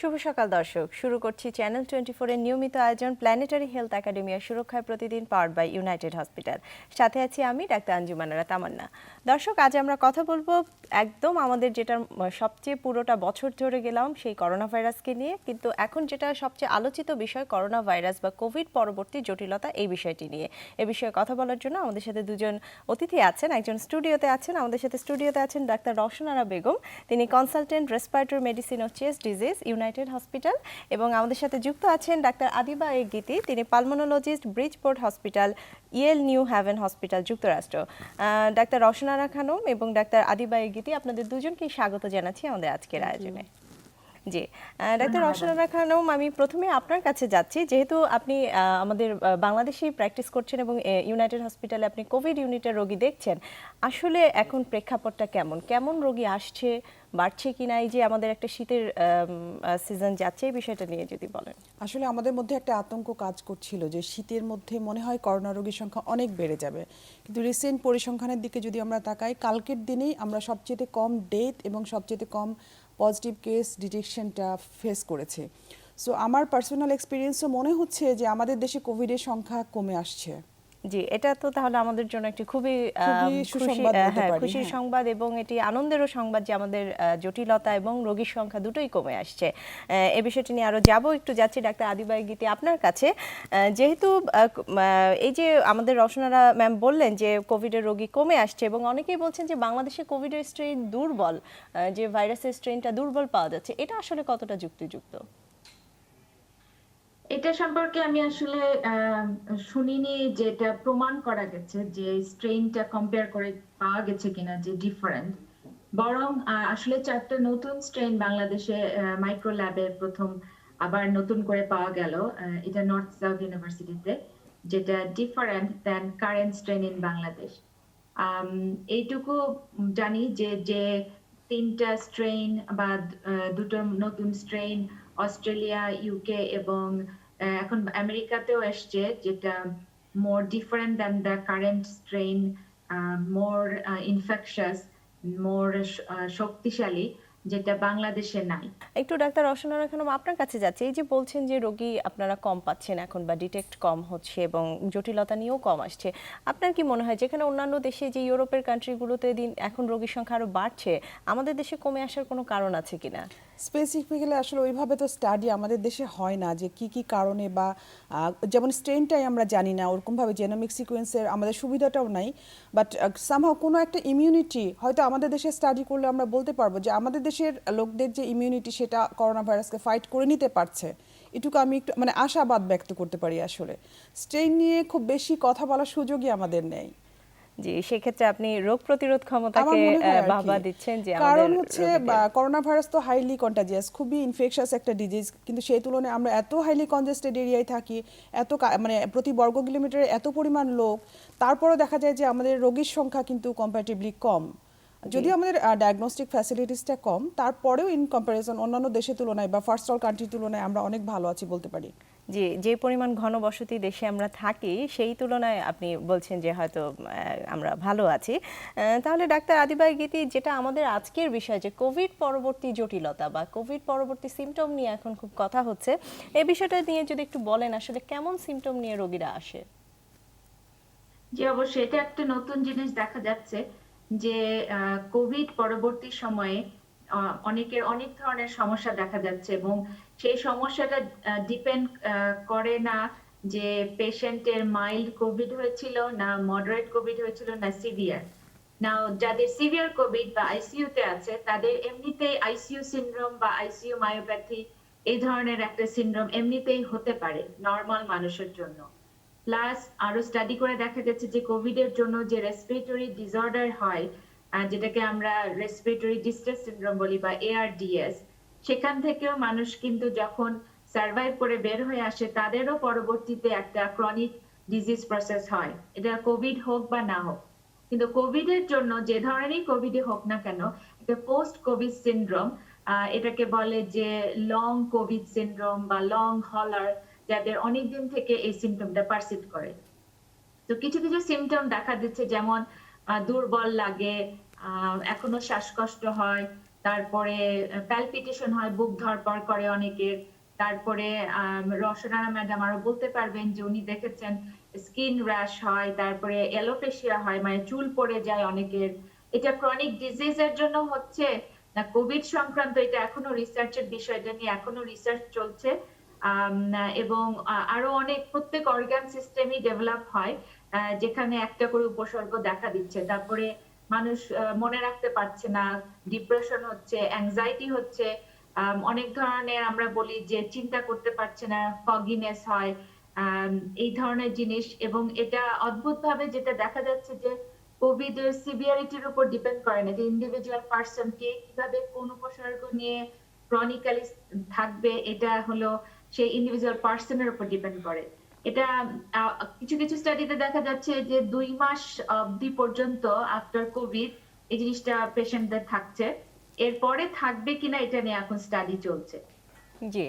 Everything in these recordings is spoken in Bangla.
শুভ সকাল দর্শক, শুরু করছি চ্যানেল 24 এর নিয়মিত আয়োজন প্ল্যানেটারি হেলথ একাডেমিয়া সুরক্ষায় প্রতিদিন পাওয়ার্ড বাই ইউনাইটেড হসপিটাল। সাথে আছি আমি ডাক্তার আঞ্জুমানারা তামান্না। দর্শক, আজ আমরা কথা বলবো একদম আমাদের যেটা সবচেয়ে পুরোটা বছর ধরে গেলাম সেই করোনা ভাইরাসকে নিয়ে, কিন্তু এখন যেটা সবচেয়ে আলোচিত বিষয় করোনা ভাইরাস বা কোভিড পরবর্তী জটিলতা, এই বিষয়টি নিয়ে। এ বিষয়ে কথা বলার জন্য আমাদের সাথে দুজন অতিথি আছেন। একজন স্টুডিওতে আছেন, আমাদের সাথে স্টুডিওতে আছেন ডাক্তার রওশনারা বেগম, তিনি কনসালটেন্ট রেসপিরেটরি মেডিসিন ও চেস্ট ডিজিজ ইউনাইটেড হসপিটাল, এবং আমাদের সাথে যুক্ত আছেন ডাক্তার আদিবা এ গীতি, তিনি pulmonologist Bridgeport hospital, Yale New Haven hospital, যুক্তরাষ্ট্র। ডাক্তার রওশনারা খানম এবং ডাক্তার আদিবা এ গীতি, আপনাদের দুজনকেই স্বাগত জানাচ্ছি আমাদের আজকের আয়োজনে। জি, ডাক্তার রওশনারা খানম, আমি প্রথমে আপনার কাছে যাচ্ছি, যেহেতু আপনি আমাদের বাংলাদেশেই প্র্যাকটিস করছেন এবং ইউনাইটেড হসপিটালে আপনি কোভিড ইউনিটের রোগী দেখছেন। আসলে এখন প্রেক্ষাপটটা কেমন কেমন রোগী আসছে, বাড়ছে কিনা, এই যে আমাদের একটা শীতের সিজন যাচ্ছে, এই বিষয়টা নিয়ে যদি বলেন। আসলে আমাদের মধ্যে একটা আতঙ্ক কাজ করছিল যে শীতের মধ্যে মনে হয় করোনা রোগীর সংখ্যা অনেক বেড়ে যাবে, কিন্তু রিসেন্ট পরিসংখ্যানের দিকে যদি আমরা তাকাই, কালকের দিনেই আমরা সবচেয়ে কম ডেথ এবং সবচেয়ে কম পজিটিভ কেস ডিটেকশনটা ফেস করেছে। সো আমার পার্সোনাল এক্সপিরিয়েন্সও মনে হচ্ছে যে আমাদের দেশে কোভিডের সংখ্যা কমে আসছে। জি, এটা তো তাহলে আমাদের জন্য একটি খুবই সুসংবাদ বলতে পারি। খুশির সংবাদ, এবং এটি আনন্দেরও সংবাদ যে আমাদের জটিলতা এবং রোগীর সংখ্যা দুটোই কমে আসছে। এই বিষয়টি নিয়ে আরো একটু যাচ্ছি ডাক্তার আদিবা এ গীতি আপনার কাছে। যেহেতু এই যে আমাদের রওশনারা ম্যাম বললেন যে কোভিডের রোগী কমে আসছে, এবং অনেকেই বলছেন যে বাংলাদেশে কোভিডের স্ট্রেন দুর্বল, যে ভাইরাসের স্ট্রেনটা দুর্বল পাওয়া যাচ্ছে, এটা আসলে কতটা যুক্তিযুক্ত? এটা সম্পর্কে আমি আসলে শুনিনি যে এটা প্রমাণ করা গেছে যে স্ট্রেনটা কম্পেয়ার করে পাওয়া গেছে কিনা যে ডিফারেন্ট। বরং আসলে 4টা নতুন স্ট্রেন বাংলাদেশে মাইক্রো ল্যাবে প্রথম আবার নতুন করে পাওয়া গেল, এটা নর্থ সাউথ ইউনিভার্সিটিতে, যেটা different than current strain in Bangladesh. এইটুকু জানি যে যে 3টা স্ট্রেন বা দুটো নতুন স্ট্রেন অস্ট্রেলিয়া, ইউকে এবং এখন আমেরিকাতেও এসছে, যেটা more different than the current strain, more infectious, more শক্তিশালী, যেটা বাংলাদেশে নাই। একটু ডাক্তার রওশনারা খানম আপনার কাছে যাচ্ছে, এই যে বলছেন যে রোগী আপনারা কম পাচ্ছেন এখন, বা ডিটেক্ট কম হচ্ছে এবং জটিলতা নিয়েও কম আসছে, আপনার কি মনে হয় যেখানে অন্যান্য দেশে, যে ইউরোপের কান্ট্রিগুলোতে দিন এখন রোগীর সংখ্যা আরো বাড়ছে, আমাদের দেশে কমে আসার কোনো কারণ আছে কিনা? স্পেসিফিক্যালি আসলে ওইভাবে তো স্টাডি আমাদের দেশে হয় না যে কি কি কারণে, বা যেমন স্ট্রেনটাই আমরা জানি না, ওরকমভাবে জেনোমিক সিকোয়েন্সের আমাদের সুবিধাটাও নাই। বাট সামহাও কোনো একটা ইমিউনিটি হয়তো আমাদের দেশে স্টাডি করলে আমরা বলতে পারবো যে আমাদের দেশের লোকদের যে ইমিউনিটি সেটা করোনা ভাইরাসকে ফাইট করে নিতে পারছে। এটুকু আমি একটু মানে আশাবাদ ব্যক্ত করতে পারি। আসলে স্ট্রেন নিয়ে খুব বেশি কথা বলার সুযোগই আমাদের নেই। জি, সেক্ষেত্রে আপনি রোগ প্রতিরোধ ক্ষমতাকে বাহবা দিচ্ছেন যে আমাদের, কারণ হচ্ছে করোনা ভাইরাস তো হাইলি কন্টাজিয়াস, খুবই ইনফেকশাস একটা ডিজিজ, কিন্তু সেই তুলনায় আমরা এত হাইলি কনজেস্টেড এরিয়ায় থাকি, এত মানে প্রতি বর্গ কিলোমিটারে এত পরিমাণ লোক, তারপরেও দেখা যায় যে আমাদের রোগীর সংখ্যা কিন্তু কম্পারেটিভলি কম। যদিও আমাদের ডায়াগনস্টিক ফ্যাসিলিটিসটা কম, তারপরেও ইন কম্পারিজন অন্যান্য দেশের তুলনায় বা ফার্স্ট ওয়ার্ল্ড কান্ট্রির তুলনায় আমরা অনেক ভালো আছি বলতে পারি। যে পরিমাণ ঘনবসতি দেশে আমরা থাকি, সেই তুলনায় আপনি বলছেন যে হয়তো আমরা ভালো আছি। তাহলে ডাক্তার আদিবা এ গীতি, যেটা আমাদের আজকের বিষয়, যে কোভিড পরবর্তী জটিলতা বা কোভিড পরবর্তী সিমটম নিয়ে এখন খুব কথা হচ্ছে, এই বিষয়টা নিয়ে যদি একটু বলেন, আসলে কেমন সিমটম নিয়ে রোগীরা আসে? জি, অবশ্যই এটা একটা নতুন জিনিস দেখা যাচ্ছে যে কোভিড পরবর্তী সময়ে অনেকের অনেক ধরনের সমস্যা দেখা যাচ্ছে, এবং সেই সমস্যাটা ডিপেন্ড করে না যে পেশেন্টের মাইল্ড কোভিড হয়েছিল না মডারেট কোভিড হয়েছিল না সিভিয়ার। নাও যাদের সিভিয়ার কোভিড বা আইসিইউ তে আছে, তাদের এমনিতেই আইসিইউ সিনড্রোম বা আইসিইউ মায়োপ্যাথি এই ধরনের একটা সিনড্রোম এমনিতেই হতে পারে নরমাল মানুষের জন্য। প্লাস আরো স্টাডি করে দেখা গেছে যে কোভিড এর জন্য যে রেসপিরেটরি ডিসঅর্ডার হয়, যেটাকে আমরা রেসপিরেটরি ডিস্ট্রেস সিনড্রোম বলি বা এআরডিএস, সেখান থেকেও মানুষ কিন্তু যখন সার্ভাইভ করে বের হয়ে আসে, তাদেরও পরবর্তীতে একটা ক্রনিক ডিজিজ প্রসেস হয়, এটা কোভিড হোক বা না হোক। কিন্তু কোভিড এর জন্য যে ধরনেরই কোভিড হোক না কেন, একটা পোস্ট কোভিড সিনড্রোম, এটাকে বলে যে লং কোভিড সিনড্রোম বা লং হলার, যাদের অনেকদিন থেকে এই সিমটমটা পারসিস্ট করে। তো কিছু কিছু সিমটম দেখা দিচ্ছে, যেমন দুর্বল লাগে, এখনো শ্বাসকষ্ট হয়, তারপরে প্যালপিটেশন হয়, বুক ধড়ফড় করে অনেকের। তারপরে রসনা ম্যাডাম আরো বলতে পারবেন যে উনি দেখেছেন স্কিন র্যাশ হয়, তারপরে এলোপেশিয়া হয়, মানে চুল পড়ে যায় অনেকের। এটা ক্রনিক ডিজিজের জন্য হচ্ছে না কোভিড সংক্রান্ত, এটা এখনো রিসার্চের বিষয়, এটা নিয়ে এখনো রিসার্চ চলছে। এবং আরো অনেক প্রত্যেক অর্গান সিস্টেমই ডেভেলপ হয় যেখানে একটা করে উপসর্গ দেখা দিচ্ছে। তারপরে মানুষ মনে রাখতে পারছে না, ডিপ্রেশন হচ্ছে, অ্যাংজাইটি হচ্ছে, অনেক ধরনের আমরা বলি যে চিন্তা করতে পারছে না, ফগিনেস হয়, এই ধরনের জিনিস। এবং এটা অদ্ভুতভাবে যেটা দেখা যাচ্ছে যে কোভিড এর সিভিয়ারিটির উপর ডিপেন্ড করে না, যে ইন্ডিভিজুয়াল পার্সন কে কিভাবে কোন উপসর্গ নিয়ে ক্রনিক্যালি থাকবে, এটা হলো সেই ইন্ডিভিজুয়াল পার্সনের উপর ডিপেন্ড করে। এটা কিছু কিছু স্টাডিতে দেখা যাচ্ছে যে 2 মাস অবধি পর্যন্ত আফটার কোভিড এই জিনিসটা পেশেন্টদের থাকছে। এরপরে থাকবে কিনা এটা নিয়ে এখন স্টাডি চলছে। জি,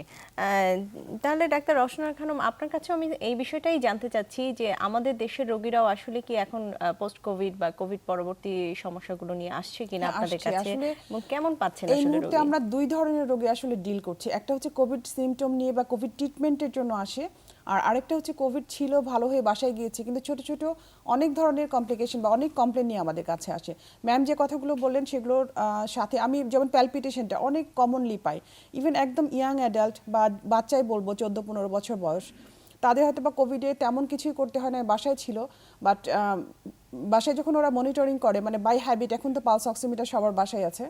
তাহলে ডাক্তার রওশনা খানম, আপনার কাছে আমি এই বিষয়টাই জানতে চাচ্ছি যে আমাদের দেশের রোগীরাও আসলে কি এখন পোস্ট কোভিড বা কোভিড পরবর্তী সমস্যাগুলো নিয়ে আসছে কিনা হ্যাঁ, আপনাদের আসছে। কাছে, আসলে এবং কেমন পাচ্ছেন এই আসলে মুহূর্তে রোগী? আমরা 2 ধরনের রোগী আসলে ডিল করছি। একটা হচ্ছে কোভিড সিমটম নিয়ে বা কোভিড ট্রিটমেন্টের জন্য আসে, আর আরেকটা হচ্ছে কোভিড ছিল, ভালো হয়ে বাসায় গিয়েছে, কিন্তু ছোট ছোট অনেক ধরনের কমপ্লিকেশন বা অনেক কমপ্লেন নিয়ে আমাদের কাছে আসে। ম্যাম যে কথাগুলো বললেন সেগুলোর সাথে আমি যেমন প্যালপিটেশনটা অনেক কমনলি পাই, ইভেন একদম ইয়াং অ্যাডাল্ট বা বাচ্চাই বলবো 14-15 বছর বয়স, তাদের হয়তো বা কোভিডে তেমন কিছুই করতে হয় না, বাসায় ছিল, বাট বাসায় যখন ওরা মনিটরিং করে, মানে বাই হ্যাবিট, এখন তো পালস অক্সিমিটার সবার বাসায় আছে,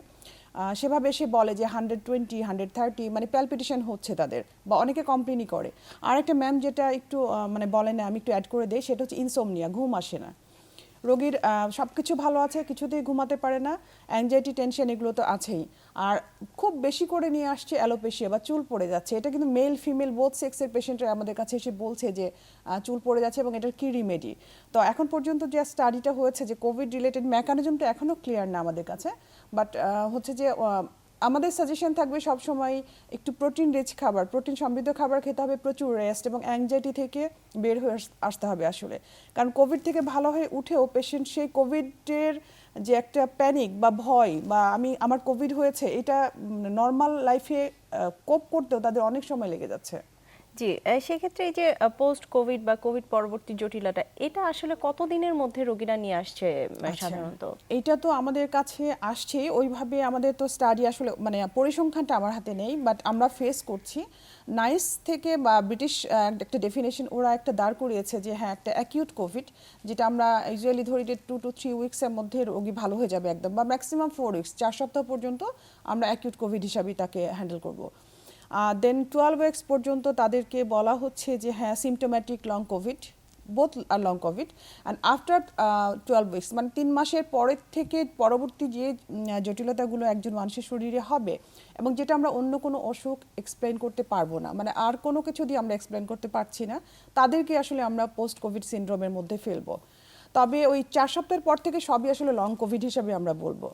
সেভাবে সে বলে যে 120 130 মানে প্যালপিটেশন হচ্ছে তাদের, বা অনেকে কমপ্লেনই করে। আর একটা ম্যাম যেটা একটু মানে বলে না, আমি একটু অ্যাড করে দিই, সেটা হচ্ছে ইনসোমনিয়া, ঘুম আসে না। রোগীর সব কিছু ভালো আছে, কিছুতেই ঘুমাতে পারে না, অ্যাংজাইটি, টেনশন এগুলো তো আছেই, আর খুব বেশি করে নিয়ে আসছে অ্যালোপেশিয়া বা চুল পড়ে যাচ্ছে। এটা কিন্তু মেল ফিমেল বোথ সেক্সের পেশেন্টরা আমাদের কাছে এসে বলছে যে চুল পড়ে যাচ্ছে এবং এটার কী রিমেডি। তো এখন পর্যন্ত যে স্টাডিটা হয়েছে যে কোভিড রিলেটেড মেকানিজমটা এখনও ক্লিয়ার না আমাদের কাছে, বাট হচ্ছে যে আমাদের সাজেশন থাকবে সবসময় একটু প্রোটিন রিচ খাবার, প্রোটিন সমৃদ্ধ খাবার খেতে হবে, প্রচুর রেস্ট, এবং অ্যাংজাইটি থেকে বের হয়ে আসতে হবে আসলে। কারণ কোভিড থেকে ভালো হয়ে উঠেও পেশেন্ট সেই কোভিডের যে একটা প্যানিক বা ভয় বা আমার কোভিড হয়েছে, এটা নর্মাল লাইফে কোপ করতেও তাদের অনেক সময় লেগে যাচ্ছে। জি, সেক্ষেত্রে এই যে পোস্ট কোভিড বা কোভিড পরবর্তী জটিলতা, এটা আসলে কতদিনের মধ্যে রোগীরা নিয়ে আসছে সাধারণত? এইটা তো আমাদের কাছে আসছে ওইভাবে, আমাদের তো স্টাডি আসলে মানে পরিসংখ্যানটা আমার হাতে নেই, বাট আমরা ফেস করছি। নাইস থেকে বা ব্রিটিশ একটা ডেফিনেশন ওরা একটা দাঁড় করিয়েছে যে হ্যাঁ, একটা অ্যাকিউট কোভিড, যেটা আমরা ইউজুয়ালি ধরি যে 2 to 3 উইক্সের মধ্যে রোগী ভালো হয়ে যাবে একদম, বা ম্যাক্সিমাম 4 উইক্স, 4 সপ্তাহ পর্যন্ত আমরা অ্যাকিউট কোভিড হিসাবে তাকে হ্যান্ডেল করব। দেন 12 উইক্স পর্যন্ত তাদেরকে বলা হচ্ছে যে হ্যাঁ, সিমটোম্যাটিক লং কোভিড, বোথ আর long COVID. And after 12 weeks মানে 3 মাসের পরের থেকে পরবর্তী যে জটিলতাগুলো একজন মানুষের শরীরে হবে, এবং যেটা আমরা অন্য কোনো অসুখ এক্সপ্লেন করতে পারবো না, মানে আর কোনো কিছু দিয়ে আমরা এক্সপ্লেন করতে পারছি না, তাদেরকে আসলে আমরা পোস্ট কোভিড সিনড্রোমের মধ্যে ফেলবো। তবে ওই 4 সপ্তাহের পর থেকে সবই আসলে লং কোভিড হিসাবে আমরা বলবো।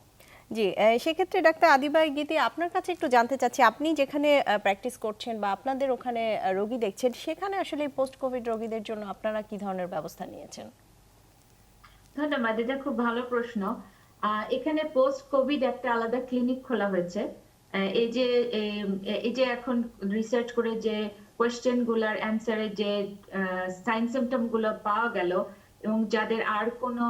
জি, সেক্ষেত্রে ডাক্তার আদিবাই গীতি, আপনার কাছে একটু জানতে চাচ্ছি, আপনি যেখানে প্র্যাকটিস করছেন বা আপনাদের ওখানে রোগী দেখছেন, সেখানে আসলে পোস্ট কোভিড রোগীদের জন্য আপনারা কি ধরনের ব্যবস্থা নিয়েছেন? ধন্যবাদ, এটা খুব ভালো প্রশ্ন। এখানে পোস্ট কোভিড একটা আলাদা ক্লিনিক খোলা হয়েছে। এই যে এখন রিসার্চ করে যে কোয়েশ্চেন গুলার অ্যান্সারে যে সাইন সিমটম গুলো পাওয়া গেল, এবং যাদের আর কোনো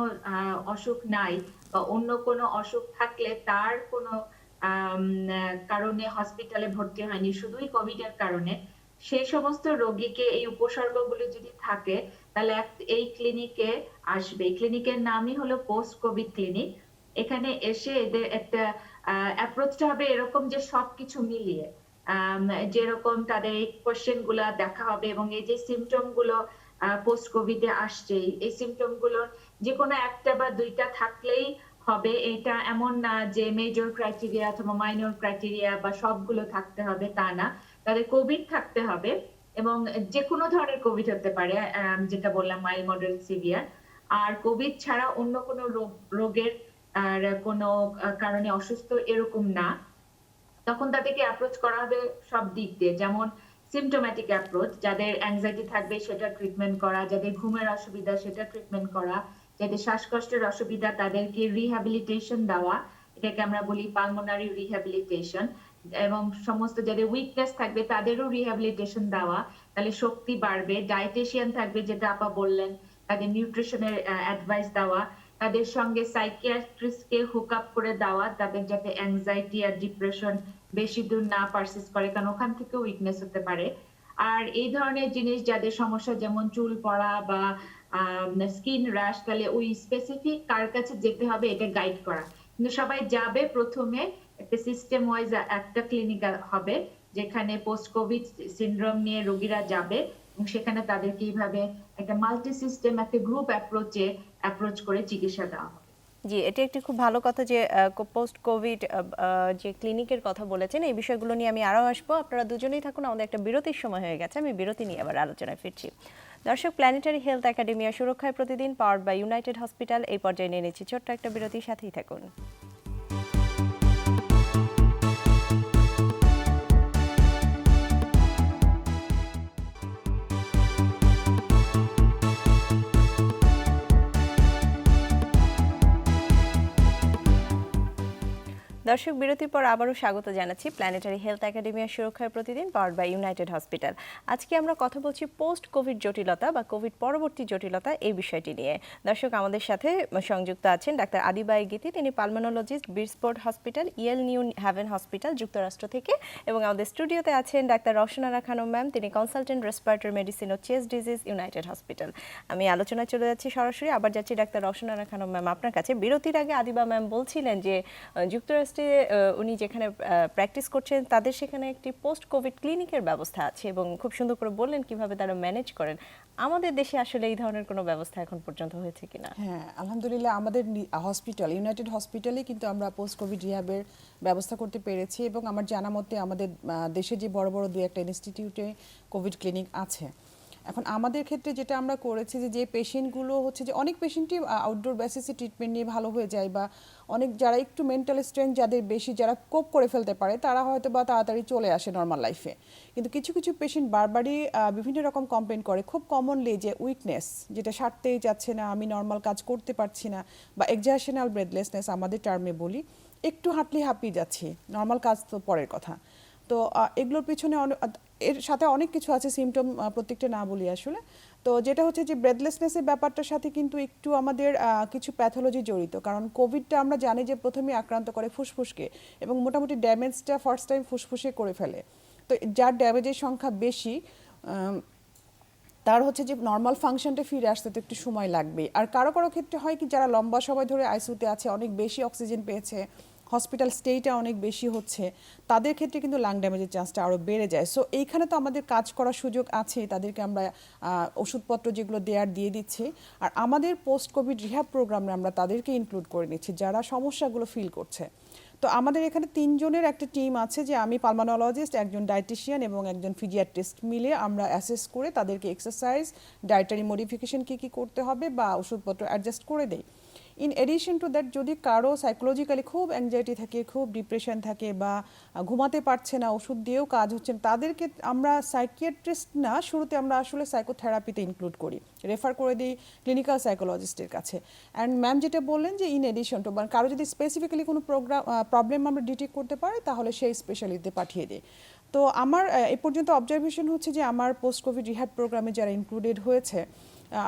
অসুখ নাই বা অন্য কোনো অসুখ থাকলে তার কোনো কারণে হসপিটালে ভর্তি হয়নি, শুধুই কোভিড এর কারণে, সেই সমস্ত রোগীকে এই উপসর্গগুলো যদি থাকে তাহলে এই ক্লিনিকে আসবে। এই ক্লিনিকের নামই হলো পোস্ট কোভিড ক্লিনিক। এখানে এসে এদের একটা অ্যাপ্রোচটা হবে এরকম যে সবকিছু মিলিয়ে, যেরকম তাদের এই কোশ্চেন গুলা দেখা হবে, এবং এই যে সিমটম গুলো পোস্ট কোভিডে আসছে, এই সিমটম গুলো যে কোনো একটা বা দুইটা থাকলেই হবে, এটা এমন না যে মেজর ক্রাইটেরিয়া অথবা মাইনর ক্রাইটেরিয়া বা সবগুলো থাকতে হবে, তা না। তাদের কোভিড থাকতে হবে, এবং যে কোনো ধরনের কোভিড হতে পারে, যেটা বললাম মাইল্ড, মডারেট, সিভিয়ার। আর কোভিড ছাড়া অন্য কোনো রোগের আর কোনো কারণে অসুস্থ এরকম না, তখন তাদেরকে অ্যাপ্রোচ করা হবে সব দিক দিয়ে। যেমন সিমটোম্যাটিক অ্যাপ্রোচ, যাদের অ্যাংজাইটি থাকবে সেটা ট্রিটমেন্ট করা, যাদের ঘুমের অসুবিধা সেটা ট্রিটমেন্ট করা, যাদের শ্বাসকষ্টের অসুবিধা তাদেরকে রিহ্যাবিলিটেশন দেওয়া, এটাকে আমরা বলি পালমোনারি রিহ্যাবিলিটেশন, এবং সমস্ত যাদের উইকনেস থাকবে তাদেরও রিহ্যাবিলিটেশন দেওয়া, তাহলে শক্তি বাড়বে। ডায়েটিশিয়ান থাকবে, যেটা আপা বললেন, তাদের নিউট্রিশনের অ্যাডভাইস দেওয়া, তাদের সঙ্গে সাইকিয়াট্রিস্টকে হুক আপ করে দেওয়া, তাদের যাতে অ্যাংজাইটি আর ডিপ্রেশন বেশি দূর না পারসিস্ট করে, কারণ ওখান থেকেও উইকনেস হতে পারে। আর এই ধরনের জিনিস যাদের সমস্যা, যেমন চুল পড়া বা স্কিন র্যাশ, তাহলে ওই স্পেসিফিক কার কাছে যেতে হবে এটা গাইড করা। কিন্তু সবাই যাবে প্রথমে একটা সিস্টেম ওয়াইজ একটা ক্লিনিক হবে, যেখানে পোস্ট কোভিড সিনড্রোম নিয়ে রোগীরা যাবে, এবং সেখানে তাদেরকে এইভাবে একটা মাল্টি সিস্টেম, একটা গ্রুপ অ্যাপ্রোচ করে চিকিৎসা দেওয়া হবে। জি, এটি একটি খুব ভালো কথা যে পোস্ট কোভিড যে ক্লিনিকের কথা বলেছেন, এই বিষয়গুলো নিয়ে আমি আরও আসবো। আপনারা দুজনেই থাকুন, আমাদের একটা বিরতির সময় হয়ে গেছে, আমি বিরতি নিয়ে আবার আলোচনায় ফিরছি। দর্শক, প্ল্যানেটারি হেলথ একাডেমিয়া সুরক্ষায় প্রতিদিন, পাওয়ার্ড বাই ইউনাইটেড হসপিটাল, এই পর্যায়ে নিয়ে নিচ্ছি ছোট্ট একটা বিরতির সাথেই থাকুন। দর্শক, বিরতির পর আবারও স্বাগত জানাচ্ছি প্ল্যানেটারি হেলথ একাডেমিয়া সুরক্ষায় প্রতিদিন, পাওয়ার্ড বাই ইউনাইটেড হসপিটাল। আজকে আমরা কথা বলছি পোস্ট কোভিড জটিলতা বা কোভিড পরবর্তী জটিলতা, এই বিষয়টি নিয়ে। দর্শক, আমাদের সাথে সংযুক্ত আছেন ডাক্তার আদিবাই গীতি, তিনি pulmonologist, Bridgeport hospital, Yale New Haven hospital, যুক্তরাষ্ট্র থেকে। এবং আমাদের স্টুডিওতে আছেন ডাক্তার রওশনারা খানম ম্যাম, তিনি কনসালটেন্ট রেসপিরেটরি মেডিসিন ও চেস্ট ডিজিজ, ইউনাইটেড হসপিটাল। আমি আলোচনায় চলে যাচ্ছি সরাসরি, আবার যাচ্ছি ডাক্তার রওশনারা খানম ম্যাম আপনার কাছে। বিরতির আগে আদিবা ম্যাম বলছিলেন যে যুক্তরাষ্ট্রে উনি যেখানে প্র্যাকটিস করছেন তাদের সেখানে একটি পোস্ট কোভিড ক্লিনিকের ব্যবস্থা আছে, এবং খুব সুন্দর করে বললেন কিভাবে তারা ম্যানেজ করেন। আমাদের দেশে আসলে এই ধরনের কোনো ব্যবস্থা এখন পর্যন্ত হয়েছে কিনা? হ্যাঁ, আলহামদুলিল্লাহ আমাদের হসপিটাল, ইউনাইটেড হসপিটালে কিন্তু আমরা পোস্ট কোভিড রিহ্যাবের ব্যবস্থা করতে পেরেছি, এবং আমার জানা মতে আমাদের দেশে যে বড় বড় দুই একটা ইনস্টিটিউটে কোভিড ক্লিনিক আছে। এখন আমাদের ক্ষেত্রে যেটা আমরা করেছি যে পেশেন্টগুলো হচ্ছে যে অনেক পেশেন্টই আউটডোর বেসিসে ট্রিটমেন্ট নিয়ে ভালো হয়ে যায়, বা অনেক যারা একটু মেন্টাল স্ট্রেংথ যাদের বেশি, যারা কোপ করে ফেলতে পারে, তারা হয়তো বা তাড়াতাড়ি চলে আসে নর্মাল লাইফে। কিন্তু কিছু কিছু পেশেন্ট বারবারই বিভিন্ন রকম কমপ্লেন করে, খুব কমনলি যে উইকনেস, যেটা সারতেই যাচ্ছে না, আমি নর্মাল কাজ করতে পারছি না, বা এক্সারশনাল ব্রেথলেসনেস আমাদের টার্মে বলি, একটু হাঁটলে হাঁপিয়ে যাচ্ছি, নর্মাল কাজ তো পরের কথা। তো এগুলোর পিছনে এর সাথে অনেক কিছু আছে, সিমটম প্রত্যেকটা না বলি আসলে। তো যেটা হচ্ছে যে ব্রেথলেসনেসের ব্যাপারটার সাথে কিন্তু একটু আমাদের কিছু প্যাথোলজি জড়িত, কারণ কোভিডটা আমরা জানি যে প্রথমে আক্রান্ত করে ফুসফুসকে, এবং মোটামুটি ড্যামেজটা ফার্স্ট টাইম ফুসফুসে করে ফেলে। তো যার ড্যামেজের সংখ্যা বেশি, তার হচ্ছে যে নর্মাল ফাংশনটা ফিরে আসতে তো একটু সময় লাগবে। আর কারো কারো ক্ষেত্রে হয় কি, যারা লম্বা সময় ধরে আইসিইউতে আছে, অনেক বেশি অক্সিজেন পেয়েছে, হসপিটাল স্টেটা অনেক বেশি হচ্ছে, তাদের ক্ষেত্রে কিন্তু লাং ড্যামেজের চান্সটা আরও বেড়ে যায়। সো এইখানে তো আমাদের কাজ করার সুযোগ আছে, তাদেরকে আমরা ওষুধপত্র যেগুলো দিয়ে দিচ্ছি। আর আমাদের পোস্ট কোভিড রিহ্যাব প্রোগ্রামে আমরা তাদেরকে ইনক্লুড করে নিচ্ছি যারা সমস্যাগুলো ফিল করছে। তো আমাদের এখানে 3 জনের একটা টিম আছে, যে আমি পালমোনোলজিস্ট, একজন ডায়েটিশিয়ান এবং একজন ফিজিয়াট্রিস্ট মিলে আমরা অ্যাসেস করে তাদেরকে এক্সারসাইজ, ডায়েটারি মডিফিকেশন কী করতে হবে বা ওষুধপত্র অ্যাডজাস্ট করে দেই। ইন এডিশন টু দ্যাট, যদি কারো সাইকোলজিক্যালি খুব অ্যাংজাইটি থাকে, খুব ডিপ্রেশন থাকে, বা ঘুমাতে পারছে না, ওষুধ দিয়েও কাজ হচ্ছে না, তাদেরকে আমরা সাইকিয়াট্রিস্ট না, শুরুতে আমরা আসলে সাইকোথেরাপিতে ইনক্লুড করি, রেফার করে দিই ক্লিনিক্যাল সাইকোলজিস্টের কাছে। অ্যান্ড ম্যাম যেটা বললেন যে ইন এডিশন টু, মানে কারো যদি স্পেসিফিক্যালি কোনো প্রবলেম আমরা ডিটেক্ট করতে পারি, তাহলে সেই স্পেশালিটিতে পাঠিয়ে দিই। তো আমার এ পর্যন্ত অবজারভেশন হচ্ছে যে আমার পোস্ট কোভিড রিহ্যাব প্রোগ্রামে যারা ইনক্লুডেড হয়েছে,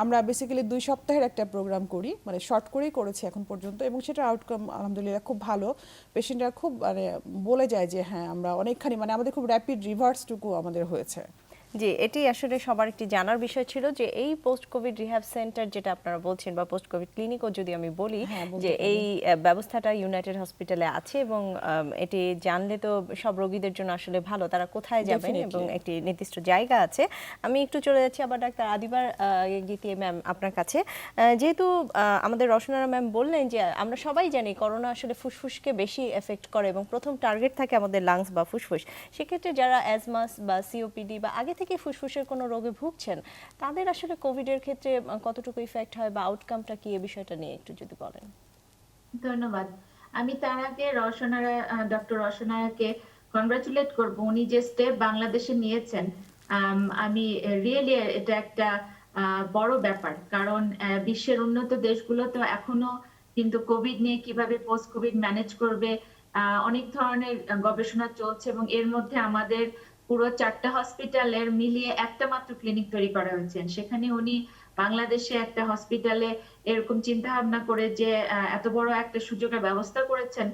আমরা বেসিক্যালি 2 সপ্তাহের একটা প্রোগ্রাম করি, মানে শর্ট করেই করেছি এখন পর্যন্ত, এবং সেটার আউটকাম আলহামদুলিল্লাহ খুব ভালো। পেশেন্টরা খুব মানে বলে যায় যে হ্যাঁ, আমরা অনেকখানি, মানে আমাদের খুব র্যাপিড রিভার্সটুকু আমাদের হয়েছে। জি, এটি আসলে সবার একটি জানার বিষয় ছিল যে এই পোস্ট কোভিড রিহ্যাব সেন্টার যেটা আপনারা বলছেন, বা পোস্ট কোভিড ক্লিনিকও যদি আমি বলি, যে এই ব্যবস্থাটা ইউনাইটেড হসপিটালে আছে, এবং এটি জানলে তো সব রোগীদের জন্য আসলে ভালো, তারা কোথায় যাবেন, এবং একটি নির্দিষ্ট জায়গা আছে। আমি একটু চলে যাচ্ছি আবার ডাক্তার আদিবার গীতি ম্যাম আপনার কাছে। যেহেতু আমাদের রওশনারা ম্যাম বললেন যে আমরা সবাই জানি করোনা আসলে ফুসফুসকে বেশি এফেক্ট করে, এবং প্রথম টার্গেট থাকে আমাদের লাংস বা ফুসফুস। সেক্ষেত্রে যারা অ্যাজমাস বা সিওপিডি বা আগে থেকে ফুসফুসের কোনো রোগে ভুগছেন, তাদের আসলে কোভিডের ক্ষেত্রে কতটুকু ইফেক্ট হয় বা আউটকামটা কি, এই বিষয়টা নিয়ে একটু যদি বলেন। ধন্যবাদ। আমি তার আগে ডক্টর রওশনারাকে কংগ্রাচুলেট করব, উনি যে স্টেপ বাংলাদেশে নিয়েছেন। আমি রিয়েলি এটা একটা বড় ব্যাপার, কারণ বিশ্বের উন্নত দেশগুলো তো এখনো কিন্তু কোভিড নিয়ে কিভাবে পোস্ট কোভিড ম্যানেজ করবে অনেক ধরনের গবেষণা চলছে, এবং এর মধ্যে আমাদের পুরো 4টা হসপিটালের মিলিয়ে একটা মাত্র ক্লিনিক তৈরি করা হয়েছে। সেখানে উনি বাংলাদেশে একটা হসপিটালে এরকম চিন্তা ভাবনা করে যে এত বড় একটা সুযোগের ব্যবস্থা করেছেন,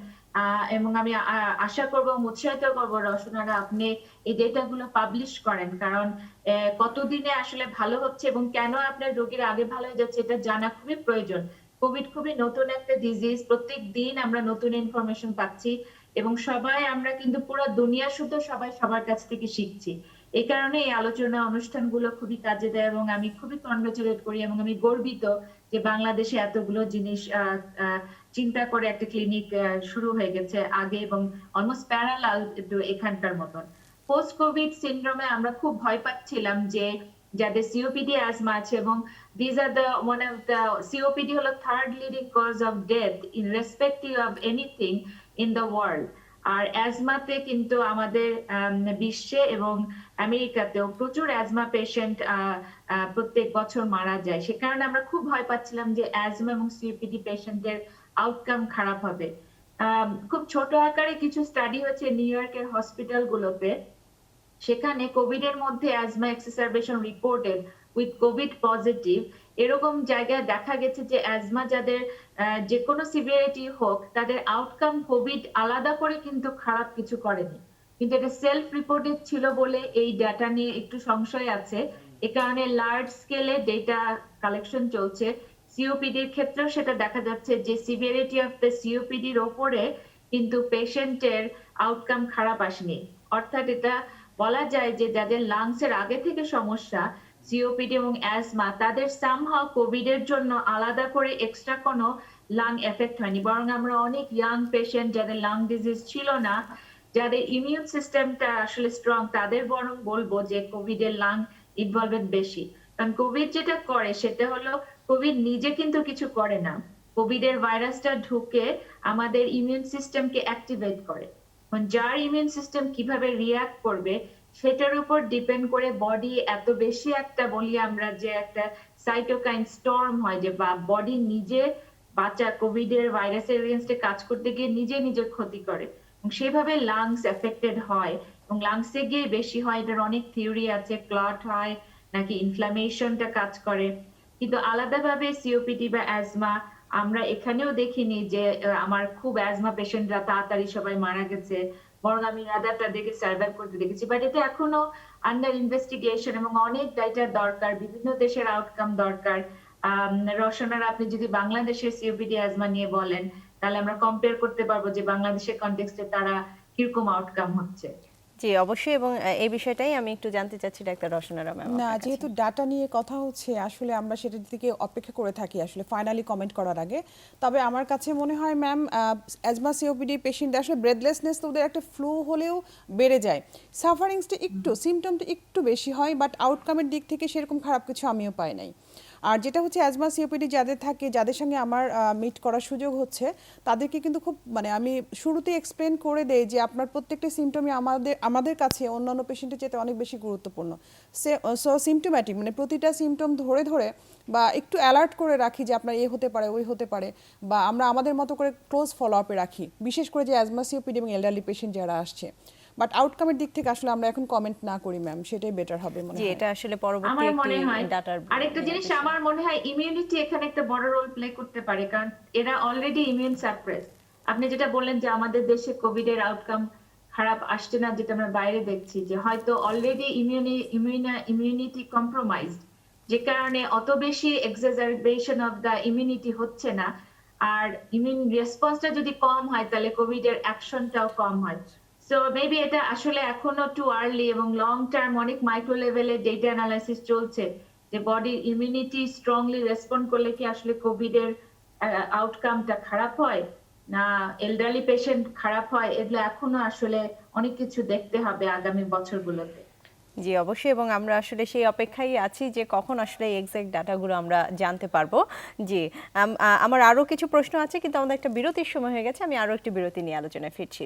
এবং আমি আশা করব এবং উৎসাহিত করবো রওশনারা আপনি এই ডেটাগুলো পাবলিশ করেন, কারণ কতদিনে আসলে ভালো হচ্ছে এবং কেন আপনার রোগীরা আগে ভালো হয়ে যাচ্ছে এটা জানা খুবই প্রয়োজন। কোভিড খুবই নতুন একটা ডিজিজ, প্রত্যেক দিন আমরা নতুন ইনফরমেশন পাচ্ছি এবং সবাই আমরা কিন্তু পুরো দুনিয়া শুদ্ধ সবাই সবার কাছ থেকে শিখছি। এই কারণে এই আলোচনা অনুষ্ঠানগুলো খুবই কাজে দেয় এবং আমি খুবই কনগ্রাচুলেট করি এবং আমি গর্বিত যে বাংলাদেশে এতগুলো জিনিস চিন্তা করে একটা ক্লিনিক শুরু হয়ে গেছে আগে এবং অলমোস্ট প্যারালাল এখানকার মতন। পোস্ট কোভিড সিনড্রোমে আমরা খুব ভয় পাচ্ছিলাম যে যাদের সিওপিডি অ্যাজমা আছে, এবং these are the one of the COPD হলো third leading cause of death in respective of anything in the world. আর অ্যাজমাতে কিন্তু আমাদের বিশ্বে এবং আমেরিকাতেও প্রচুর অ্যাজমা পেশেন্ট প্রত্যেক বছর মারা যায়। সে কারণে আমরা খুব ভয় পাচ্ছিলাম যে অ্যাজমা এবং সিওপিডি পেশেন্টদের আউটকাম খারাপ হবে। খুব ছোট আকারে কিছু স্টাডি হয়েছে নিউ ইয়র্কের হসপিটালগুলোতে, সেখানে কোভিড এর মধ্যে asthma exacerbation reported with Covid positive এরকম জায়গায় দেখা গেছে যে অ্যাজমা যাদের যে কোনো সিভিয়ারিটি হোক তাদের আউটকাম কোভিড আলাদা করে কিন্তু খারাপ কিছু করেনি, কিন্তু এটা সেলফ রিপোর্টেড ছিল বলে এই ডাটা নিয়ে একটু সংশয় আছে। এ কারণে লার্জ স্কেলে ডেটা কালেকশন চলছে। সিওপিডির ক্ষেত্রেও সেটা দেখা যাচ্ছে যে সিভিয়ারিটি অফ দ্য সিওপিডির ওপরে কিন্তু পেশেন্টের আউটকাম খারাপ আসেনি। অর্থাৎ এটা বলা যায় যে যাদের লাংসের আগে থেকে সমস্যা সিওপিডি এবং অ্যাজমা তাদের সামহাও কোভিড এর জন্য আলাদা করে এক্সট্রা কোনো লাং এফেক্ট হয়নি, বরং আমরা অনেক ইয়াং পেশেন্ট যাদের লাং ডিজিজ ছিল না, যাদের ইমিউন সিস্টেমটা আসলে স্ট্রং, তাদের বরং বলবো যে কোভিড এর লাং ইনভলভমেন্ট বেশি। কারণ কোভিড যেটা করে সেটা হলো কোভিড নিজে কিন্তু কিছু করে না, কোভিড এর ভাইরাসটা ঢুকে আমাদের ইমিউন সিস্টেমকে অ্যাক্টিভেট করে। যার ইমিউন সিস্টেম কিভাবে রিঅ্যাক্ট করবে সেটার উপর ডিপেন্ড করে বডি এত বেশি একটা বলি আমরা যে একটা সাইটোকাইন স্টর্ম হয়, যে বডি নিজে বাঁচা কোভিড এর ভাইরাসের এগেইনস্টে কাজ করতে গিয়ে নিজে নিজের ক্ষতি করে এবং সেভাবে লাংস এফেক্টেড হয় এবং লাংসে গিয়ে বেশি হয়। এটার অনেক থিওরি আছে, ক্লট হয় নাকি ইনফ্লামেশনটা কাজ করে, কিন্তু আলাদাভাবে সিওপিডি বা অ্যাজমা আমরা এখানেও দেখিনি যে আমার খুব অ্যাজমা পেশেন্টরা তাড়াতাড়ি সবাই মারা গেছে, বরং আমি রাদার তাদেরকে সার্ভাইভ করতে দেখেছি। বাট এটা এখনো আন্ডার ইনভেস্টিগেশন এবং অনেক ডাটা দরকার, বিভিন্ন দেশের আউটকাম দরকার। রওশনারা আপনি যদি বাংলাদেশের সিওপিডি অ্যাজমা নিয়ে বলেন তাহলে আমরা কম্পেয়ার করতে পারবো যে বাংলাদেশের কনটেক্সটে তারা কিরকম আউটকাম হচ্ছে। জি অবশ্যই, এবং এই বিষয়টাই আমি একটু জানতে চাচ্ছি ডাক্তার রওশনারা ম্যাম। না, যেহেতু ডাটা নিয়ে কথা হচ্ছে আসলে আমরা সেটার দিকে অপেক্ষা করে থাকি আসলে ফাইনালি কমেন্ট করার আগে। তবে আমার কাছে মনে হয় ম্যাম অ্যাজমা সিওপিডি পেশেন্ট আসলে ব্রেথলেসনেস তো ওদের একটা ফ্লু হলেও বেড়ে যায়, সাফারিংসটা একটু সিমটমটা একটু বেশি হয়, বাট আউটকামের দিক থেকে সেরকম খারাপ কিছু আমিও পাই নাই। আর যেটা হচ্ছে অ্যাজমা সিওপিডি যাদের থাকে, যাদের সঙ্গে আমার মিট করার সুযোগ হচ্ছে, তাদেরকে কিন্তু খুব আমি শুরুতে এক্সপ্লেন করে দেই যে আপনার প্রত্যেকটা সিমটমই আমাদের কাছে অন্যান্য পেশেন্টের চেয়ে অনেক বেশি গুরুত্বপূর্ণ। সো সিমটোম্যাটিক প্রতিটা সিমটম ধরে ধরে বা একটু অ্যালার্ট করে রাখি যে আপনার এ হতে পারে ওই হতে পারে, বা আমরা আমাদের মতো করে ক্লোজ ফলো আপে রাখি, বিশেষ করে যে অ্যাজমা সিওপিডি এবং এলডারলি পেশেন্ট যারা আসছে। বাট আউটকামের দিক থেকে আসলে আমরা এখন কমেন্ট না করি ম্যাম, সেটাই বেটার হবে মনে হয়। এটা আসলে পরবর্তী একটি ডাটার আরেকটা জিনিস আমার মনে হয় ইমিউনিটি এখানে একটা বড় রোল প্লে করতে পারে, কারণ এরা অলরেডি ইমিউন সাপ্রেস। আপনি যেটা বললেন যে আমাদের দেশে কোভিড এর আউটকাম খারাপ আসছে না, যেটা আমরা বাইরে দেখছি যে হয়তো অলরেডি ইমিউনিটি কম্প্রোমাইজড, যে কারণে অত বেশি এক্সাজারবেশন অফ দা ইমিউনিটি হচ্ছে না, আর ইমিউন রেসপন্সটা যদি কম হয় তাহলে কোভিড এর অ্যাকশনটাও কম হয়। সো মেবি এটা আসলে এখনো টু আর্লি, এবং লং টার্ম অনেক মাইক্রো লেভেলে ডেটা অ্যানালাইসিস চলছে যে বডির ইমিউনিটি স্ট্রংলি রেসপন্ড করলে কি আসলে কোভিড এর আউটকামটা খারাপ হয় না এলডারলি পেশেন্ট খারাপ হয়। এগুলো এখনো আসলে অনেক কিছু দেখতে হবে আগামী বছরগুলোতে। জি অবশ্যই, এবং আমরা আসলে সেই অপেক্ষায় আছি যে কখন আসলে এক্সাক্ট ডাটাগুলো আমরা জানতে পারবো। জি আমার আরও কিছু প্রশ্ন আছে, কিন্তু আমাদের একটা বিরতির সময় হয়ে গেছে, আমি আরও একটি বিরতি নিয়ে আলোচনায় ফিরছি।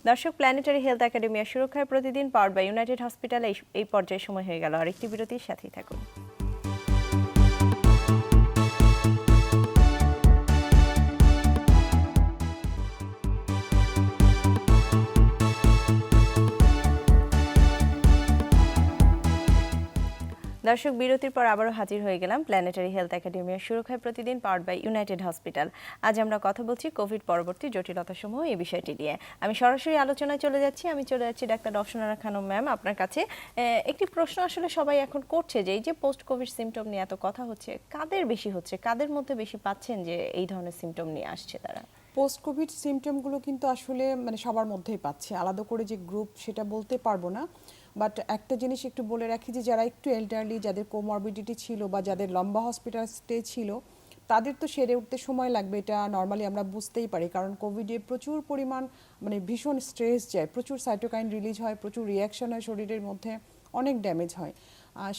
দর্শক, প্ল্যানেটারি হেলথ একাডেমি সুরক্ষায় প্রতিদিন পাওয়ার বাই ইউনাইটেড হসপিটাল এই পর্যায়ে সময় হয়ে গেল আরেকটি বিরতির সাথেই থাকুন। দর্শক, বিরতির পর আবারও হাজির হয়ে গেলাম প্ল্যানেটারি হেলথ একাডেমির সুরক্ষায় প্রতিদিন পাওয়ার্ড বাই ইউনাইটেড হসপিটাল। আজ আমরা কথা বলছি কোভিড পরবর্তী জটিলতাসমূহ এই বিষয়টি নিয়ে। আমি সরাসরি আলোচনায় চলে যাচ্ছি ডাক্তার রওশনারা খানম ম্যাম আপনার কাছে। একটি প্রশ্ন আসলে সবাই এখন করছে যে এই যে পোস্ট কোভিড সিমটম নিয়ে এত কথা হচ্ছে, কাদের বেশি হচ্ছে, কাদের মধ্যে বেশি পাচ্ছেন যে এই ধরনের সিমটম নিয়ে আসছে তারা? পোস্ট কোভিড সিমটমগুলো কিন্তু আসলে মানে সবার মধ্যেই পাচ্ছে, আলাদা করে যে গ্রুপ সেটা বলতে পারবো না। বাট একটা জিনিস একটু বলে রাখি যে যারা একটু এল্ডারলি, যাদের কোমরবিডিটি ছিল বা যাদের লম্বা হসপিটাল স্টে ছিল, তাদের তো সেরে উঠতে সময় লাগবে, এটা নর্মালি আমরা বুঝতেই পারি। কারণ কোভিডে প্রচুর পরিমাণ মানে ভীষণ স্ট্রেস যায়, প্রচুর সাইটোকাইন রিলিজ হয়, প্রচুর রিয়াকশন হয় শরীরের মধ্যে, অনেক ড্যামেজ হয়।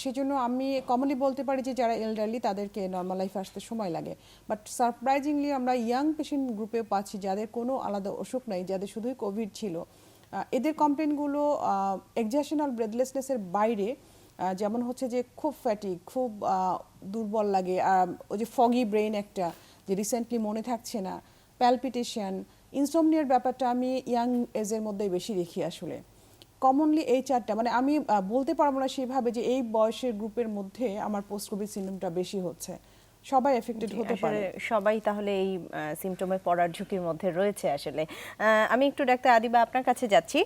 সেজন্য আমি কমনলি বলতে পারি যে যারা এল্ডারলি তাদেরকে নর্মাল লাইফ আসতে সময় লাগে। বাট সারপ্রাইজিংলি আমরা ইয়াং পেশেন্ট গ্রুপেও পাচ্ছি যাদের কোনো আলাদা অসুখ নাই, যাদের শুধুই কোভিড ছিল। এদের কমপ্লেনগুলো এক্সারশনাল ব্রেথলেসনেসের বাইরে, যেমন হচ্ছে যে খুব ফ্যাটিক, খুব দুর্বল লাগে, ওই যে ফগি ব্রেন একটা, যে রিসেন্টলি মনে থাকছে না, প্যালপিটেশন, ইনসোমনিয়ার ব্যাপারটা আমি ইয়াং এজের মধ্যেই বেশি দেখি আসলে। কমনলি এই চারটা, মানে আমি বলতে পারবো না সেভাবে যে এই বয়সের গ্রুপের মধ্যে আমার পোস্ট কোভিড সিনড্রোমটা বেশি হচ্ছে, সবাই এফেক্টেড হতে পারে। সবাই তাহলে এই সিমটমে পড়ার ঝুঁকির মধ্যে রয়েছে আসলে। আমি একটু ডাক্তার আদিবা আপনার কাছে যাচ্ছি।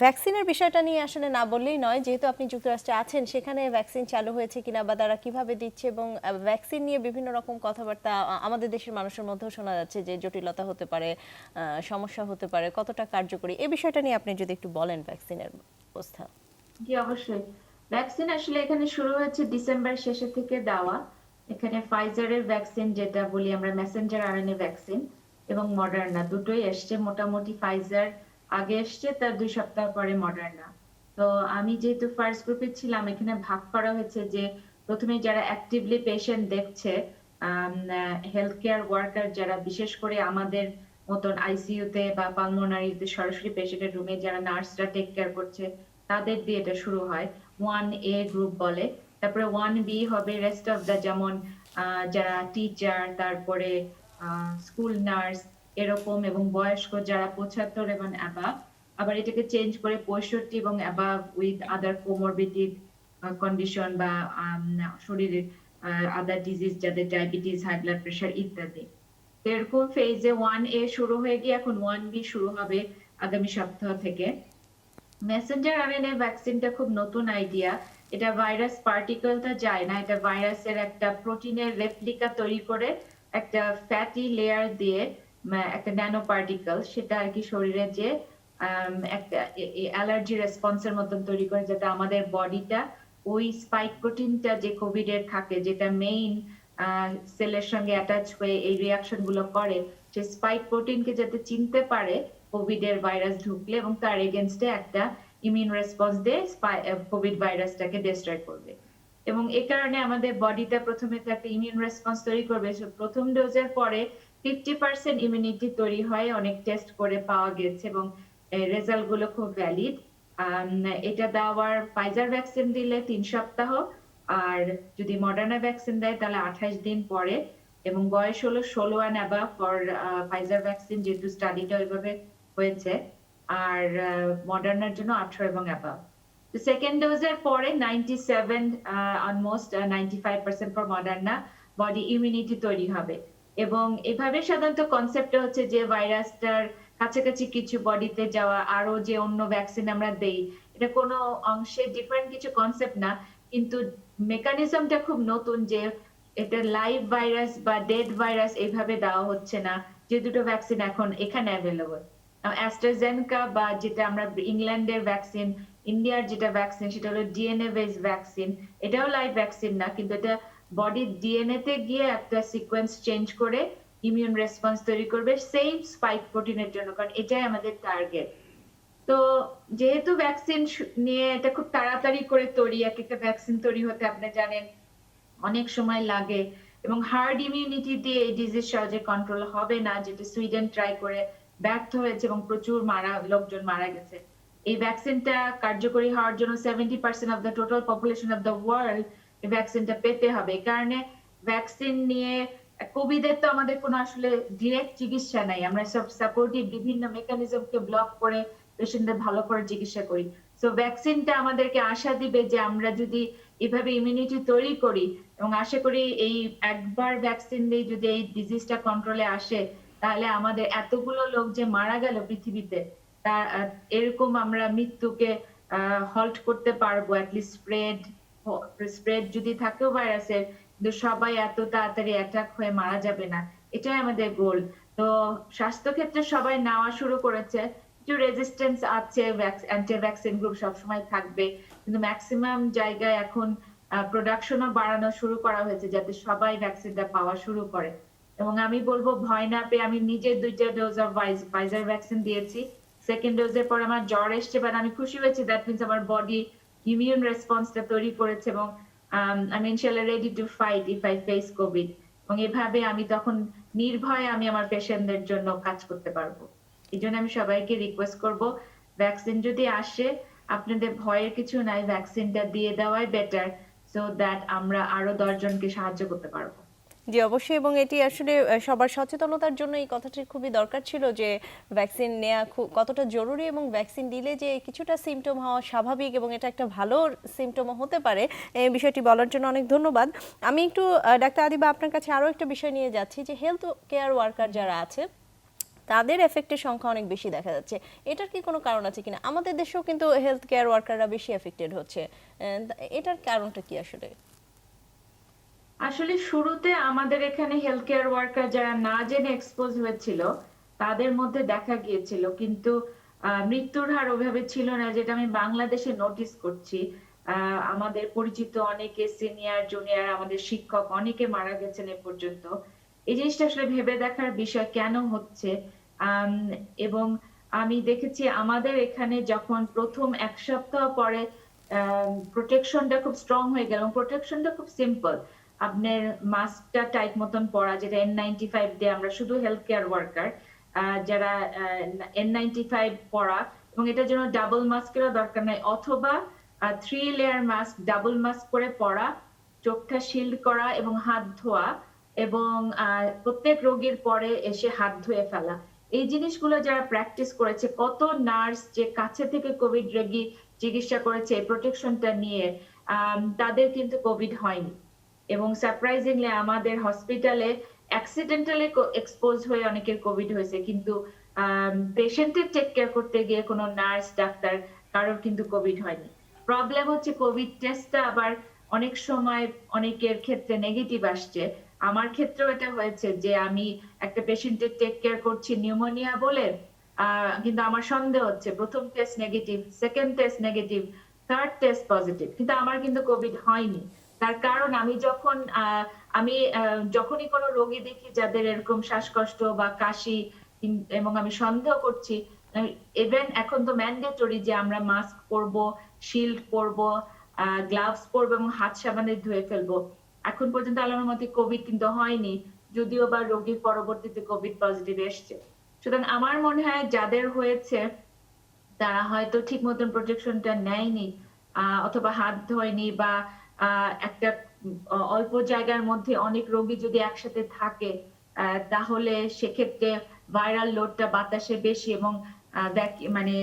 ভ্যাকসিনের বিষয়টা নিয়ে আসলে না বললেই নয়, যেহেতু আপনি যুক্তরাষ্ট্রে আছেন, সেখানে ভ্যাকসিন চালু হয়েছে কিনা বা তারা কিভাবে দিচ্ছে, এবং ভ্যাকসিন নিয়ে বিভিন্ন রকম কথাবার্তা আমাদের দেশের মানুষের মধ্যেও শোনা যাচ্ছে যে জটিলতা হতে পারে, সমস্যা হতে পারে, কতটা কার্যকরী, এই বিষয়টা নিয়ে আপনি যদি একটু বলেন ভ্যাকসিনের অবস্থা। জি, অবশ্যই। ভ্যাকসিন আসলে এখানে শুরু হয়েছে ডিসেম্বর শেষের থেকে দেওয়া। এখানে ফাইজারের ভ্যাকসিন, যেটা বলি আমরা মেসেঞ্জার আরএনএ ভ্যাকসিন, এবং মডার্না দুটোই এসছে। মোটামুটি ফাইজার আগে এসছে, তার 2 সপ্তাহ পরে মডার্না। তো আমি যেহেতু ফার্স্ট গ্রুপে ছিলাম, এখানে ভাগ করা হয়েছে যে প্রথমে যারা অ্যাক্টিভলি পেশেন্ট দেখছে, হেলথ কেয়ার ওয়ার্কার যারা, বিশেষ করে আমাদের মতন আইসিইউতে বা পালমোনারিতে সরাসরি পেশেন্টের রুমে যারা নার্সরা টেক কেয়ার করছে, তাদের দিয়ে এটা শুরু হয়। 1A গ্রুপ বলে। তারপরে 1B হবে রেস্ট অফ দা, যেমন যারা টিচার, তারপরে স্কুল নার্স এরকম, এবং বয়স্ক যারা 75 এবং অ্যাবাভ। আবার এটাকে চেঞ্জ করে 65 এবং অ্যাবাভ উইথ আদার কোমরবিডিড কন্ডিশন, বা শরীরের আদার ডিজিজ, যাদের ডায়াবেটিস, হাই ব্লাড প্রেশার ইত্যাদি। এরকম ফেজে 1A শুরু হয়ে গিয়ে এখন 1B শুরু হবে আগামী সপ্তাহ থেকে। মেসেঞ্জার আরএনএ ভ্যাকসিনটা খুব নতুন আইডিয়া। এটা ভাইরাস পার্টিকেলটা যায় না, এটা ভাইরাসের একটা প্রোটিনের রেপ্লিকা তৈরি করে একটা ফ্যাটি লেয়ার দিয়ে একটা ন্যানো পার্টিকেল, সেটা আর কি শরীরে যে একটা অ্যালার্জি রেসপন্সের মতন তৈরি করে, যাতে আমাদের বডিটা ওই স্পাইক প্রোটিনটা যে কোভিড এর থাকে, যেটা মেইন সেলের সঙ্গে অ্যাটাচ হয়ে এই রিয়াকশন গুলো করে, সেই স্পাইক প্রোটিনকে যাতে চিনতে পারে কোভিড এর ভাইরাস ঢুকলে, এবং তার এগেইনস্টে একটা ইমিউন রেসপন্স দিয়ে কোভিড ভাইরাসটাকে ডিস্ট্রয় করবে। এবং এই কারণে আমাদের বডিটা প্রথমে তো একটা ইমিউন রেসপন্স তৈরি করবে। প্রথম ডোজের পরে 50% ইমিউনিটি তৈরি হয়, অনেক টেস্ট করে পাওয়া গেছে, এবং রেজাল্ট গুলো খুব ভ্যালিড। এটা দেওয়ার ফাইজার ভ্যাকসিন দিলে 3 সপ্তাহ, আর যদি মডার্না ভ্যাকসিন দেয় তাহলে 28 দিন পরে, এবং বয়স হলো 16 and above for Pfizer vaccine, যেহেতু স্টাডিটা ওইভাবে হয়েছে, আর মডার্নার জন্য 18 এবং অ্যাবাভ। তো সেকেন্ড ডোজের পরে 97 almost 95% for Moderna body immunity তৈরি হবে। এবং এভাবে সাধারণত কনসেপ্টটা হচ্ছে যে ভাইরাসটার কাছাকাছি কিছু বডিতে যাওয়া, আরো যে অন্য ভ্যাকসিন আমরা দেই, এটা কোনো অংশে ডিফারেন্ট কিছু কনসেপ্ট না, কিন্তু মেকানিজমটা খুব নতুন, যে এটা লাইভ ভাইরাস বা ডেড ভাইরাস এইভাবে দেওয়া হচ্ছে না, যে দুটো ভ্যাকসিন এখন এখানে অ্যাভেলেবল। অ্যাস্ট্রাজেনেকা বা যেটা আমরা ইংল্যান্ডের ভ্যাকসিন, ইন্ডিয়ার যেটা ভ্যাকসিন সেটা হলো ডিএনএ বেস ভ্যাকসিন। এটাও লাইভ ভ্যাকসিন না, কিন্তু এটা বডির ডিএনএ তে গিয়ে একটা সিকোয়েন্স চেঞ্জ করে ইমিউন রেসপন্স তৈরি করবে সেম স্পাইক প্রোটিনের জন্য, কারণ এটাই আমাদের টার্গেট। তো যেহেতু ভ্যাকসিন নিয়ে এটা খুব তাড়াতাড়ি করে তৈরি, এক একটা ভ্যাকসিন তৈরি হতে আপনি জানেন অনেক সময় লাগে, এবং হার্ড ইমিউনিটি দিয়ে এই ডিজিজ সহজে কন্ট্রোল হবে না, যেটা সুইডেন ট্রাই করে ব্যর্থ হয়েছে এবং প্রচুর লোকজন মারা গেছে। এই ভ্যাকসিনটা কার্যকরী হওয়ার জন্য 70% of the total population of the world এই ভ্যাকসিনটা পেতে হবে। এই কারণে ভ্যাকসিন নিয়ে কোভিডের তো আমাদের কোনো আসলে ডিরেক্ট চিকিৎসা নাই, আমরা সব সাপোর্টিভ বিভিন্ন মেকানিজমকে ব্লক করে পেশেন্টদের ভালো করে চিকিৎসা করি। সো ভ্যাকসিনটা আমাদেরকে আশা দিবে যে আমরা যদি এভাবে ইমিউনিটি তৈরি করি, এবং আশা করি এই একবার ভ্যাকসিন দিয়ে যদি এই ডিজিজটা কন্ট্রোলে আসে, তাহলে আমাদের এতগুলো লোক যে মারা গেল পৃথিবীতে, তা এরকম আমরা মৃত্যুকে হল্ট করতে পারবো। অ্যাটলিস্ট স্প্রেড যদি থাকেও ভাইরাসের, কিন্তু সবাই এত তাড়াতাড়ি অ্যাটাক হয়ে মারা যাবে না, এটাই আমাদের গোল। তো স্বাস্থ্য ক্ষেত্রে সবাই নেওয়া শুরু করেছে, একটু রেজিস্ট্যান্স আছে, অ্যান্টি ভ্যাকসিন গ্রুপ সবসময় থাকবে, কিন্তু ম্যাক্সিমাম জায়গায় এখন প্রোডাকশনও বাড়ানো শুরু করা হয়েছে যাতে সবাই ভ্যাকসিনটা পাওয়া শুরু করে। এবং আমি বলবো ভয় না পেয়ে, আমি নিজে 2টা ডোজ অফ ফাইজার ভ্যাকসিন দিয়েছি। সেকেন্ড ডোজের পর আমার জ্বর এসছে, বাট আমি খুশি হয়েছি, দ্যাট মিনস আমার বডি ইমিউন রেসপন্সটা তৈরি করেছে, এবং আমি ইনশাআল্লাহ ready to fight if I face Covid. এবং এভাবে আমি তখন নির্ভয়ে আমি আমার পেশেন্টদের জন্য কাজ করতে পারবো। এই জন্য আমি সবাইকে রিকোয়েস্ট করব, ভ্যাকসিন যদি আসে আপনাদের ভয়ের কিছু নাই, ভ্যাকসিনটা দিয়ে দেওয়াই বেটার, সো দ্যাট আমরা আরো 10 জনকে সাহায্য করতে পারবো। জি অবশ্যই, এবং এটি আসলে সবার সচেতনতার জন্য এই কথাটি খুবই দরকার ছিল যে ভ্যাকসিন নেওয়া কতটা জরুরি, এবং ভ্যাকসিন দিলে যে কিছুটা সিমটম হওয়া স্বাভাবিক এবং এটা একটা ভালো সিমটমও হতে পারে, এই বিষয়টি বলার জন্য অনেক ধন্যবাদ। আমি একটু ডাক্তার আদিবা আপনার কাছে আরও একটা বিষয় নিয়ে যাচ্ছি, যে হেলথ কেয়ার ওয়ার্কার যারা আছে তাদের এফেক্টের সংখ্যা অনেক বেশি দেখা যাচ্ছে, এটার কি কোনো কারণ আছে কিনা? আমাদের দেশেও কিন্তু হেলথ কেয়ার ওয়ার্কাররা বেশি এফেক্টেড হচ্ছে, এটার কারণটা কি আসলে? আসলে শুরুতে আমাদের এখানে হেলথ কেয়ার ওয়ার্কার যারা না জেনে এক্সপোজ হয়েছিল তাদের মধ্যে দেখা গিয়েছিল, কিন্তু মৃত্যুর হার ওইভাবে ছিল না, যেটা আমি বাংলাদেশে নোটিস করছি। আমাদের পরিচিত অনেকে, সিনিয়র জুনিয়র, আমাদের শিক্ষক অনেকে মারা গেছেন এ পর্যন্ত। এই জিনিসটা আসলে ভেবে দেখার বিষয়, কেন হচ্ছে। এবং আমি দেখেছি আমাদের এখানে যখন প্রথম 1 সপ্তাহ পরে প্রোটেকশনটা খুব স্ট্রং হয়ে গেল। প্রোটেকশনটা খুব সিম্পল, আপনার মাস্কটা টাইট মতন পরা, যেটা N95 দিয়ে আমরা শুধু হেলথ কেয়ার ওয়ার্কার যারা N95 পরা, এবং এটার জন্য ডাবল মাস্কেরও দরকার নাই, অথবা 3 লেয়ার মাস্ক ডাবল মাস্ক করে পরা, চোখটা শিল্ড করা এবং হাত ধোয়া, এবং প্রত্যেক রোগীর পরে এসে হাত ধুয়ে ফেলা। এই জিনিসগুলো যারা প্র্যাকটিস করেছে, কত নার্স যে কাছে থেকে কোভিড রোগী চিকিৎসা করেছে এই প্রোটেকশনটা নিয়ে, তাদের কিন্তু কোভিড হয়নি। এবং সারপ্রাইজিংলি আমাদের হসপিটালে অ্যাক্সিডেন্টালি এক্সপোজ হয়ে অনেকের কোভিড হয়েছে, কিন্তু পেশেন্টের টেক কেয়ার করতে গিয়ে কোনো নার্স ডাক্তার কারোর কিন্তু কোভিড হয়নি। প্রবলেম হচ্ছে কোভিড টেস্টটা আবার অনেক সময় অনেকের ক্ষেত্রে নেগেটিভ আসছে। আমার ক্ষেত্রেও এটা হয়েছে যে আমি একটা পেশেন্টের টেক কেয়ার করছি নিউমোনিয়া বলে, কিন্তু আমার সন্দেহ হচ্ছে প্রথম test negative, second test negative, third test positive, কিন্তু আমার কিন্তু কোভিড হয়নি। তার কারণ আমি যখনই কোনো রোগী দেখি যাদের এরকম শ্বাসকষ্ট বা কাশি, এবং আমি সন্দেহ করছি, ইভেন এখন তো ম্যান্ডেটরি যে আমরা মাস্ক পরবো, শিল্ড পরবো, গ্লাভস পরবো এবং হাত সাবানে ধুয়ে ফেলবো। এখন পর্যন্ত আল্লাহর মতে কোভিড কিন্তু হয়নি, যদিও বা রোগীর পরবর্তীতে কোভিড পজিটিভ এসছে। সুতরাং আমার মনে হয় যাদের হয়েছে তারা হয়তো ঠিক মতন প্রোটেকশনটা নেয়নি, অথবা হাত ধোয়নি, বা একটা অল্প জায়গার মধ্যে অনেক রোগী যদি একসাথে থাকে, তাহলে সেক্ষেত্রে ভাইরাল লোডটা বাতাসে বেশি, এবং মানে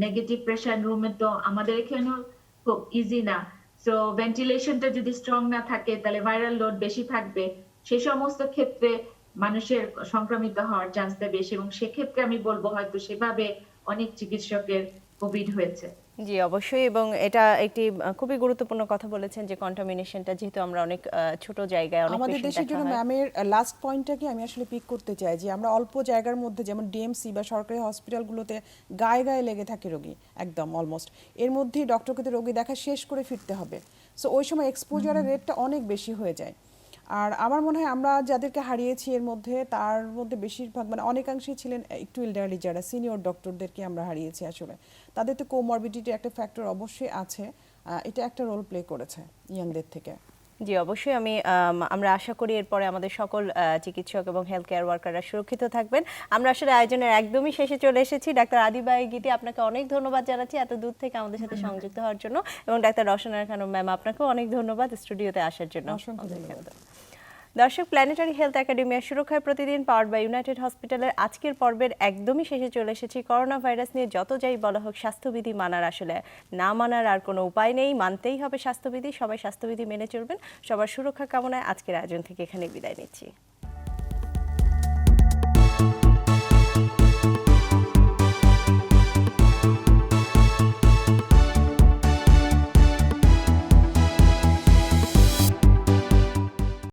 নেগেটিভ প্রেসার রুমে তো আমাদের এখানেও খুব ইজি না, সো ভেন্টিলেশনটা যদি স্ট্রং না থাকে তাহলে ভাইরাল লোড বেশি থাকবে, সে সমস্ত ক্ষেত্রে মানুষের সংক্রমিত হওয়ার চান্সটা বেশি, এবং সেক্ষেত্রে আমি বলবো হয়তো সেভাবে অনেক চিকিৎসকের কোভিড হয়েছে। জি অবশ্যই, এবং এটা একটি খুবই গুরুত্বপূর্ণ কথা বলেছেন যে কন্টামিনেশনটা, যেহেতু আমরা অনেক ছোট জায়গায় অনেক আমাদের পেশেন্ট দেশের দেখা জন্য হয়। ম্যামের লাস্ট পয়েন্টটাকে আমি আসলে পিক করতে চাই, যে আমরা অল্প জায়গার মধ্যে, যেমন ডিএমসি বা সরকারি হসপিটালগুলোতে গায়ে গায়ে লেগে থাকে রোগী, একদম অলমোস্ট এর মধ্যেই ডক্টরকে তো রোগী দেখা শেষ করে ফিরতে হবে, সো ওই সময় এক্সপোজারের রেটটা অনেক বেশি হয়ে যায়। আর আমার মনে হয় আমরা যাদেরকে হারিয়েছি এর মধ্যে, তার মধ্যে বেশিরভাগ মানে অনেকাংশেই ছিলেন একটু এল্ডারলি, যারা সিনিয়র ডক্টরদেরকে আমরা হারিয়েছি। আসলে তাদের তো কোমরবিডিটি একটা ফ্যাক্টর অবশ্যই আছে, এটা একটা রোল প্লে করেছে ইয়াংদের থেকে। জি অবশ্যই, আমরা আশা করি এরপরে আমাদের সকল চিকিৎসক এবং হেলথ কেয়ার ওয়ার্কাররা সুরক্ষিত থাকবেন। আমরা আসলে আয়োজনের একদমই শেষে চলে এসেছি। ডাক্তার আদিবা গীতি, আপনাকে অনেক ধন্যবাদ জানাচ্ছি এত দূর থেকে আমাদের সাথে সংযুক্ত হওয়ার জন্য, এবং ডাক্তার রওশন আরা খানম ম্যাম, আপনাকেও অনেক ধন্যবাদ স্টুডিওতে আসার জন্য। অসংখ্য ধন্যবাদ। দর্শক, প্ল্যানেটারি হেলথ একাডেমিয়া সুরক্ষায় প্রতিদিন পাওয়ার্ড বাই ইউনাইটেড হসপিটালের আজকের পর্বের একদমই শেষে চলে এসেছি। করোনা ভাইরাস নিয়ে যত যাই বলা হোক, স্বাস্থ্যবিধি মানার আসলে না মানার আর কোনো উপায় নেই, মানতেই হবে স্বাস্থ্যবিধি। সবাই স্বাস্থ্যবিধি মেনে চলবেন। সবার সুরক্ষা কামনায় আজকের আয়োজন থেকে এখানে বিদায় নিচ্ছি।